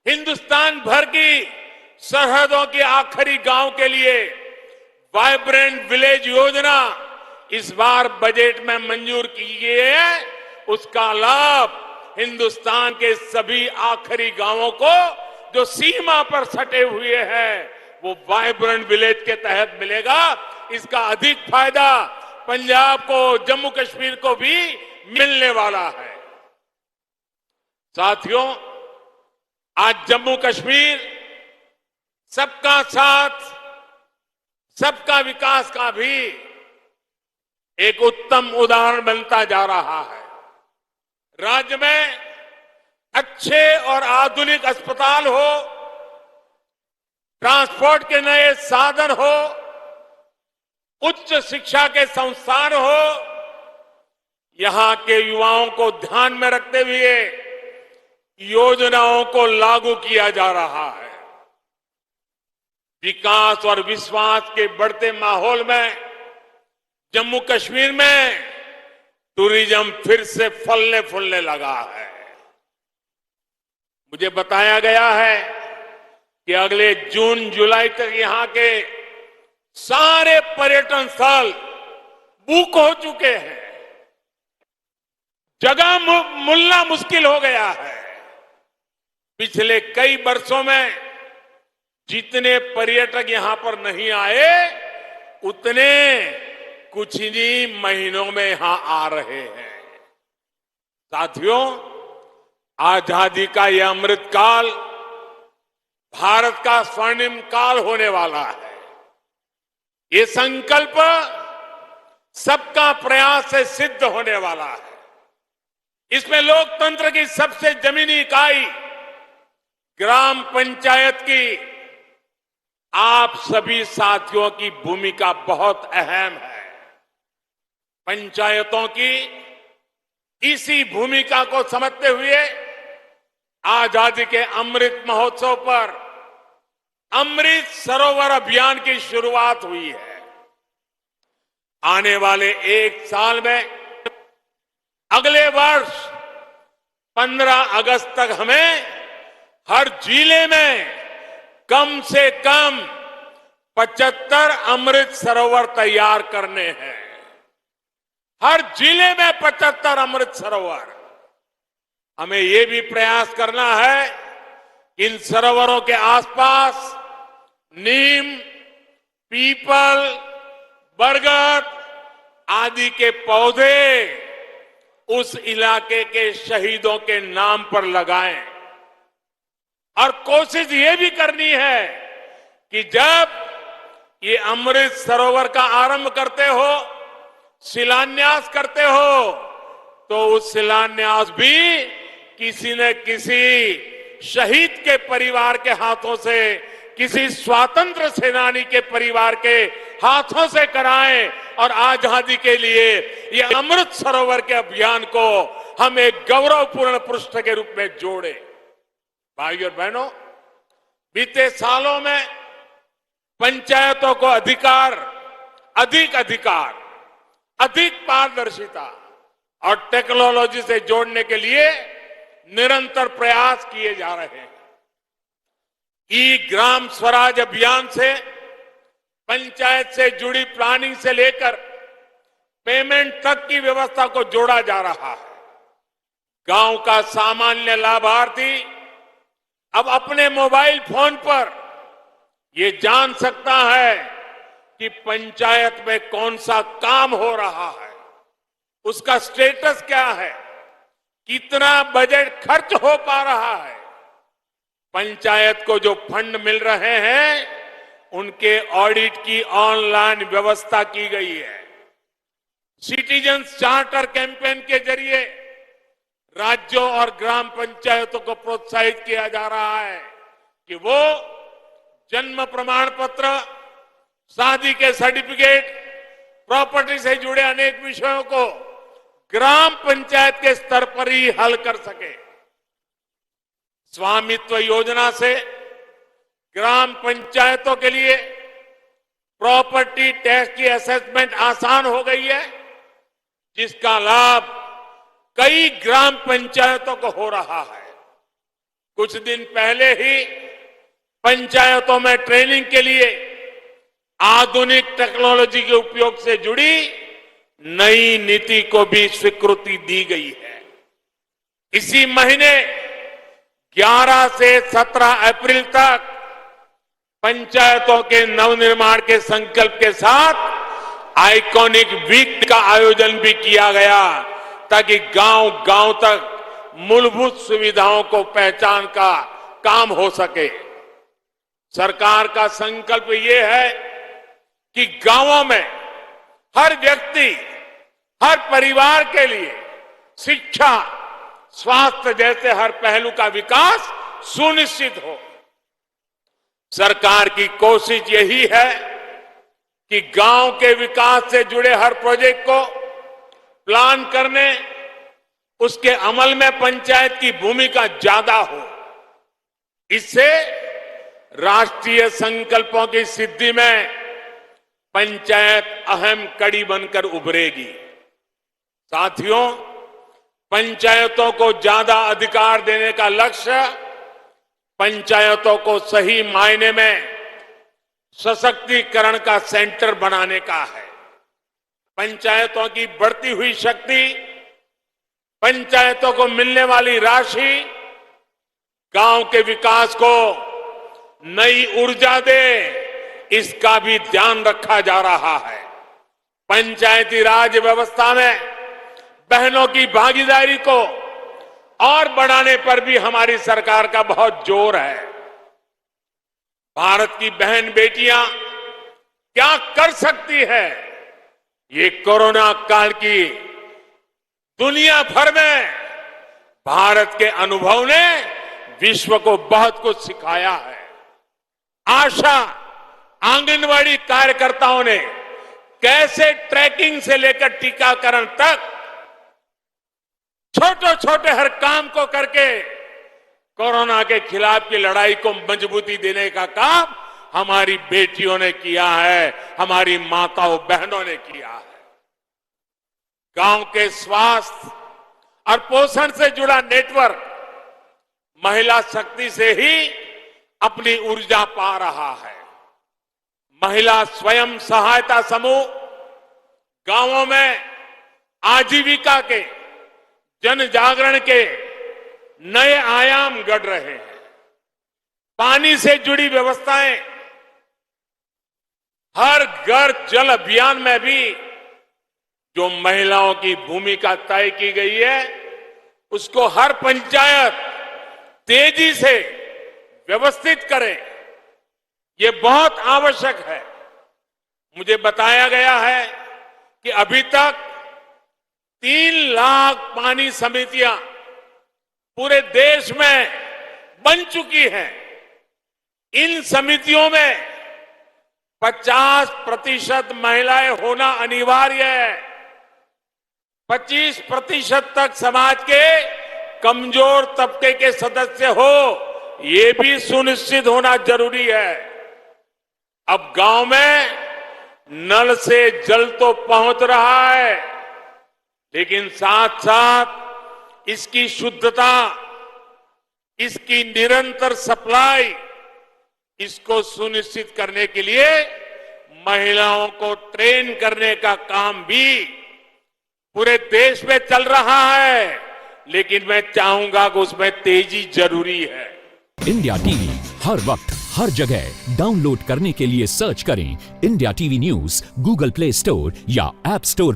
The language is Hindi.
हिंदुस्तान भर की सरहदों के आखिरी गांव के लिए वाइब्रेंट विलेज योजना इस बार बजट में मंजूर की गई है। उसका लाभ हिंदुस्तान के सभी आखिरी गांवों को जो सीमा पर सटे हुए हैं वो वाइब्रेंट विलेज के तहत मिलेगा। इसका अधिक फायदा पंजाब को, जम्मू कश्मीर को भी मिलने वाला है। साथियों, आज जम्मू कश्मीर सबका साथ, सबका विकास का भी एक उत्तम उदाहरण बनता जा रहा है। राज्य में अच्छे और आधुनिक अस्पताल हो, ट्रांसपोर्ट के नए साधन हो, उच्च शिक्षा के संस्थान हो, यहां के युवाओं को ध्यान में रखते हुए योजनाओं को लागू किया जा रहा है। विकास और विश्वास के बढ़ते माहौल में जम्मू कश्मीर में टूरिज्म फिर से फलने फूलने लगा है। मुझे बताया गया है कि अगले जून जुलाई तक यहां के सारे पर्यटन स्थल बुक हो चुके हैं। जगह मिलना मुश्किल हो गया है। पिछले कई वर्षों में जितने पर्यटक यहां पर नहीं आए उतने कुछ ही महीनों में यहां आ रहे हैं। साथियों, आजादी का यह अमृत काल भारत का स्वर्णिम काल होने वाला है। ये संकल्प सबका प्रयास से सिद्ध होने वाला है। इसमें लोकतंत्र की सबसे जमीनी इकाई ग्राम पंचायत की आप सभी साथियों की भूमिका बहुत अहम है। पंचायतों की इसी भूमिका को समझते हुए आजादी के अमृत महोत्सव पर अमृत सरोवर अभियान की शुरुआत हुई है। आने वाले एक साल में अगले वर्ष 15 अगस्त तक हमें हर जिले में कम से कम 75 अमृत सरोवर तैयार करने हैं। हर जिले में 75 अमृत सरोवर। हमें ये भी प्रयास करना है इन सरोवरों के आसपास नीम, पीपल, बरगद आदि के पौधे उस इलाके के शहीदों के नाम पर लगाएं। और कोशिश ये भी करनी है कि जब ये अमृत सरोवर का आरंभ करते हो, शिलान्यास करते हो, तो उस शिलान्यास भी किसी न किसी शहीद के परिवार के हाथों से, किसी स्वतंत्र सेनानी के परिवार के हाथों से कराएं और आजादी के लिए ये अमृत सरोवर के अभियान को हम एक गौरवपूर्ण पृष्ठ के रूप में जोड़ें। भाइयों और बहनों, बीते सालों में पंचायतों को अधिक अधिकार, अधिक पारदर्शिता और टेक्नोलॉजी से जोड़ने के लिए निरंतर प्रयास किए जा रहे हैं। ई ग्राम स्वराज अभियान से पंचायत से जुड़ी प्लानिंग से लेकर पेमेंट तक की व्यवस्था को जोड़ा जा रहा है। गांव का सामान्य लाभार्थी अब अपने मोबाइल फोन पर ये जान सकता है कि पंचायत में कौन सा काम हो रहा है, उसका स्टेटस क्या है, कितना बजट खर्च हो पा रहा है। पंचायत को जो फंड मिल रहे हैं उनके ऑडिट की ऑनलाइन व्यवस्था की गई है। सिटीजन्स चार्टर कैंपेन के जरिए राज्यों और ग्राम पंचायतों को प्रोत्साहित किया जा रहा है कि वो जन्म प्रमाण पत्र, शादी के सर्टिफिकेट, प्रॉपर्टी से जुड़े अनेक विषयों को ग्राम पंचायत के स्तर पर ही हल कर सके। स्वामित्व योजना से ग्राम पंचायतों के लिए प्रॉपर्टी टैक्स की असेसमेंट आसान हो गई है, जिसका लाभ कई ग्राम पंचायतों को हो रहा है। कुछ दिन पहले ही पंचायतों में ट्रेनिंग के लिए आधुनिक टेक्नोलॉजी के उपयोग से जुड़ी नई नीति को भी स्वीकृति दी गई है। इसी महीने 11 से 17 अप्रैल तक पंचायतों के नवनिर्माण के संकल्प के साथ आइकॉनिक वीक का आयोजन भी किया गया, ताकि गांव गांव तक मूलभूत सुविधाओं को पहचान का काम हो सके। सरकार का संकल्प ये है कि गांवों में हर व्यक्ति, हर परिवार के लिए शिक्षा, स्वास्थ्य जैसे हर पहलू का विकास सुनिश्चित हो। सरकार की कोशिश यही है कि गांव के विकास से जुड़े हर प्रोजेक्ट को प्लान करने, उसके अमल में पंचायत की भूमिका ज्यादा हो। इससे राष्ट्रीय संकल्पों की सिद्धि में पंचायत अहम कड़ी बनकर उभरेगी। साथियों, पंचायतों को ज्यादा अधिकार देने का लक्ष्य पंचायतों को सही मायने में सशक्तिकरण का सेंटर बनाने का है। पंचायतों की बढ़ती हुई शक्ति, पंचायतों को मिलने वाली राशि गांव के विकास को नई ऊर्जा दे, इसका भी ध्यान रखा जा रहा है। पंचायती राज व्यवस्था में बहनों की भागीदारी को और बढ़ाने पर भी हमारी सरकार का बहुत जोर है। भारत की बहन बेटियां क्या कर सकती है, ये कोरोना काल की दुनिया भर में भारत के अनुभव ने विश्व को बहुत कुछ सिखाया है। आशा, आंगनवाड़ी कार्यकर्ताओं ने कैसे ट्रैकिंग से लेकर टीकाकरण तक छोटे छोटे हर काम को करके कोरोना के खिलाफ की लड़ाई को मजबूती देने का काम हमारी बेटियों ने किया है, हमारी माताओं बहनों ने किया है। गांव के स्वास्थ्य और पोषण से जुड़ा नेटवर्क महिला शक्ति से ही अपनी ऊर्जा पा रहा है। महिला स्वयं सहायता समूह गांवों में आजीविका के, जन जागरण के नए आयाम गढ़ रहे हैं। पानी से जुड़ी व्यवस्थाएं, हर घर जल अभियान में भी जो महिलाओं की भूमिका तय की गई है, उसको हर पंचायत तेजी से व्यवस्थित करे, ये बहुत आवश्यक है। मुझे बताया गया है कि अभी तक 3 लाख पानी समितियां पूरे देश में बन चुकी हैं। इन समितियों में 50% महिलाएं होना अनिवार्य है। 25% तक समाज के कमजोर तबके के सदस्य हो, ये भी सुनिश्चित होना जरूरी है। अब गांव में नल से जल तो पहुंच रहा है, लेकिन साथ साथ इसकी शुद्धता, इसकी निरंतर सप्लाई, इसको सुनिश्चित करने के लिए महिलाओं को ट्रेन करने का काम भी पूरे देश में चल रहा है। लेकिन मैं चाहूंगा कि उसमें तेजी जरूरी है। इंडिया टीवी हर वक्त हर जगह डाउनलोड करने के लिए सर्च करें India TV news Google play store या ऐप स्टोर